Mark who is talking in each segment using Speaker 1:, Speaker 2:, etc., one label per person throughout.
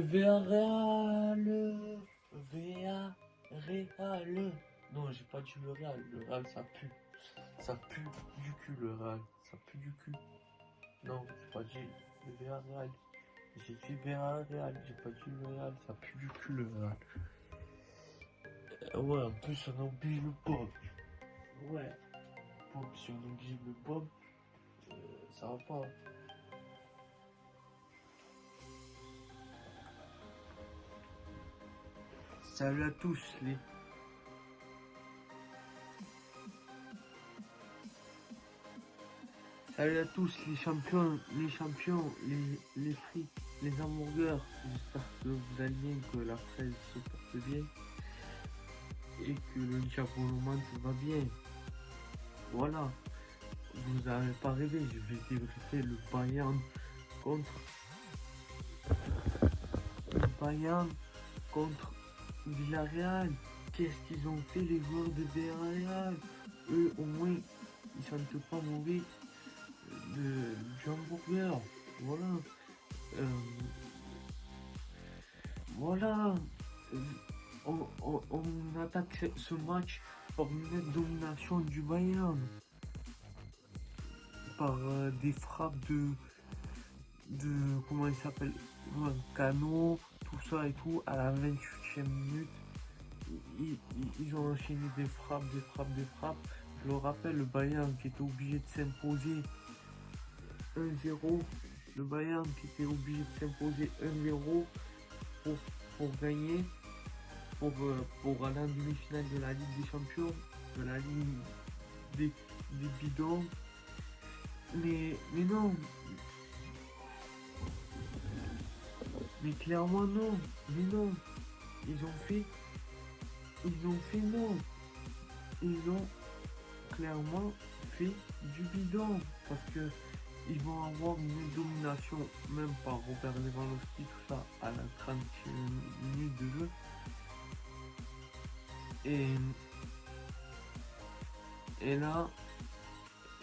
Speaker 1: Villarreal. Villarreal. Non, j'ai pas dit le Real. Le Real, ça pue. Ça pue du cul, le Real. Ça pue du cul. Non, j'ai pas dit le Villarreal. J'ai dit Villarreal. J'ai pas dit le Real. Ça pue du cul, le Real. Ouais, en plus, on oublie le Bob. Ouais. Bob, si on oublie le Bob, ça va pas. Salut à tous les... Salut à tous les champions, les frites, les hamburgers. J'espère que vous allez bien, que la fraise se porte bien et que le diabolo va bien. Voilà, vous n'avez pas rêvé, je vais débriefer le Bayern contre Villarreal. Qu'est-ce qu'ils ont fait les joueurs de Villarreal? Eux au moins ils sentent pas mauvais du hamburger. Voilà. Voilà. On attaque ce match par une nette domination du Bayern. Par des frappes de comment il s'appelle, Cano, tout ça et tout, à la 28e minute. Ils ont enchaîné des frappes. Je le rappelle, le Bayern qui était obligé de s'imposer 1-0. Le Bayern qui était obligé de s'imposer 1-0 pour gagner, pour aller en demi-finale de la Ligue des Champions, de la Ligue des bidons. Mais non. Mais clairement non. Mais non. Ils ont fait non. Ils ont clairement fait du bidon. Parce que ils vont avoir une domination, même par Robert Lewandowski, tout ça, à la 30e minute de jeu. Et là,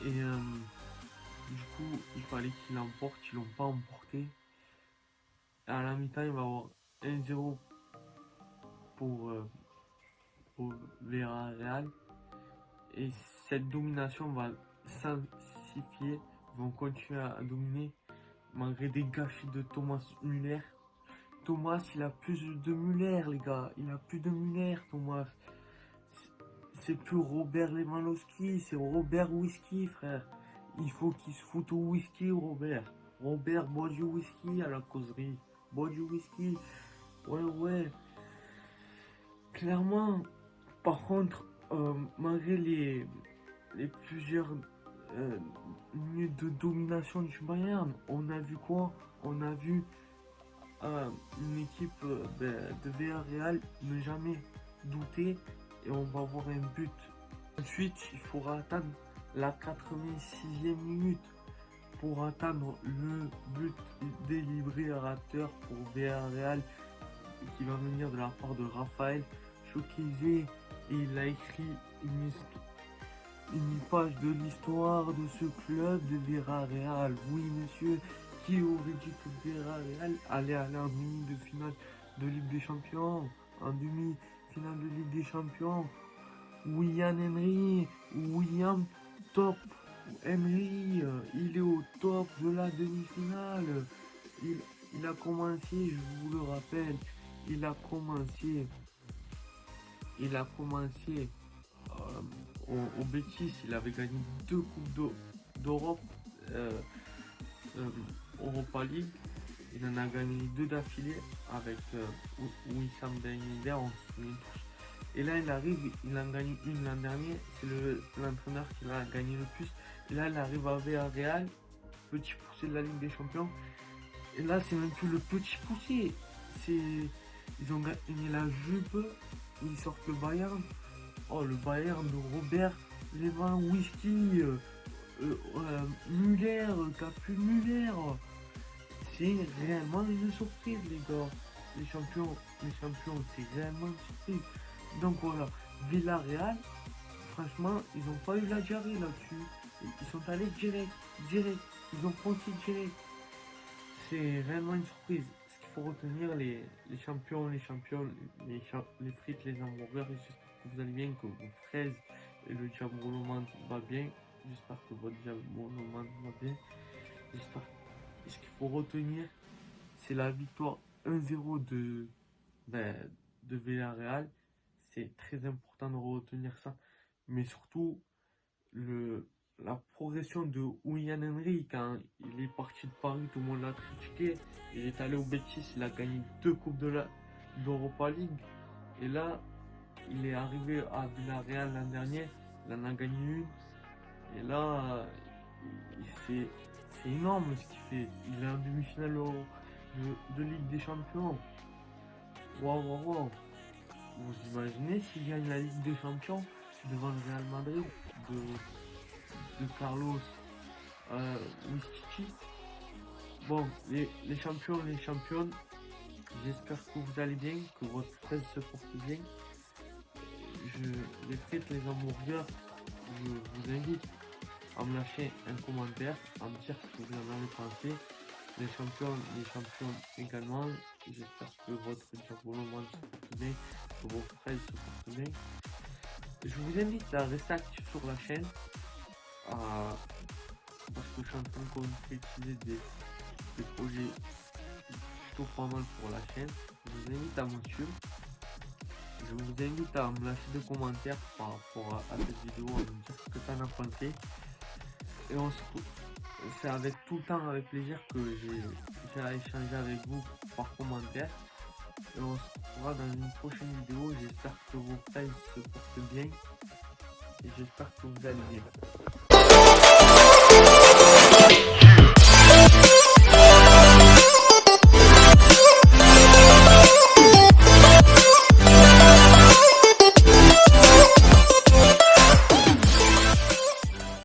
Speaker 1: du coup, il fallait qu'ils l'emportent, ils l'ont pas emporté. À la mi-temps, il va y avoir 1-0 pour Villarreal. Et cette domination va s'intensifier. Ils vont continuer à dominer malgré des gâchis de Thomas Müller. Thomas, il a plus de Müller, les gars. Il a plus de Müller, Thomas. C'est plus Robert Lewandowski, c'est Robert Whisky, frère. Il faut qu'il se foute au whisky, Robert. Robert, bois du whisky à la causerie. Bois du whisky. Ouais. Clairement, par contre, malgré les plusieurs minutes de domination du Bayern, on a vu quoi? On a vu une équipe de Villarreal ne jamais douter, et on va avoir un but. Ensuite, il faudra attendre la 86e minute pour atteindre le but des libérateurs pour Villarreal, qui va venir de la part de Raphaël Choquizé. Et il a écrit une page de l'histoire de ce club de Villarreal. Oui, monsieur, qui aurait dit que Villarreal allait aller en demi-finale de Ligue des Champions? En demi-finale de Ligue des Champions, William top. Emery, il est au top de la demi-finale. Il a commencé, je vous le rappelle, il a commencé au Betis. Il avait gagné 2 coupes d'Europe, Europa League. Il en a gagné 2 d'affilée avec Wissam Ben Yedder, on se souvient tous. Et là, il arrive, il en gagne une l'an dernier. C'est l'entraîneur qui l'a gagné le plus. Et là, il arrive à Villarreal, petit poussé de la Ligue des Champions. Et là, c'est même plus le petit poussé. Ils ont gagné la jupe. Ils sortent le Bayern. Oh, le Bayern de Robert Lewandowski, Müller, Capu Müller. C'est réellement une surprise, les gars. Les champions, c'est réellement une surprise. Donc voilà, Villarreal, franchement, ils n'ont pas eu la diarrhée là-dessus. Ils sont allés direct. Ils ont foncé direct. C'est réellement une surprise. Ce qu'il faut retenir les champions, les frites, les hamburgers. Et j'espère que vous allez bien, que vos fraises et le diabolo va bien. J'espère que votre diabolo va bien. J'espère. Et ce qu'il faut retenir, c'est la victoire 1-0 ben, de Villarreal. C'est très important de retenir ça. Mais surtout, la progression de William Henry, quand il est parti de Paris, tout le monde l'a critiqué. Il est allé au Betis, il a gagné 2 coupes d'Europa League. Et là, il est arrivé à Villarreal l'an dernier, il en a gagné une. Et là, c'est énorme ce qu'il fait. Il est en demi-finale de Ligue des Champions. Waouh, waouh, waouh. Vous imaginez s'il gagne la Ligue des Champions devant le Real Madrid de Carlos Wistiti. Bon, les champions, les championnes, j'espère que vous allez bien, que votre fraise se porte bien. Les frites, les hamburgers, je vous invite à me lâcher un commentaire, à me dire ce que vous en avez pensé. Les champions également, j'espère que votre diabolo se porte bien, que vos fraises se portent bien. Je vous invite à rester actif sur la chaîne, parce que je suis en train de concrétiser des projets plutôt pas mal pour la chaîne. Je vous invite à me suivre. Je vous invite à me lâcher des commentaires par rapport à cette vidéo, à me dire ce que tu en as pensé. Et c'est avec tout le temps, avec plaisir que j'ai à échanger avec vous par commentaire. Et on se retrouvera dans une prochaine vidéo. J'espère que vos fraises se portent bien. Et j'espère que vous allez bien.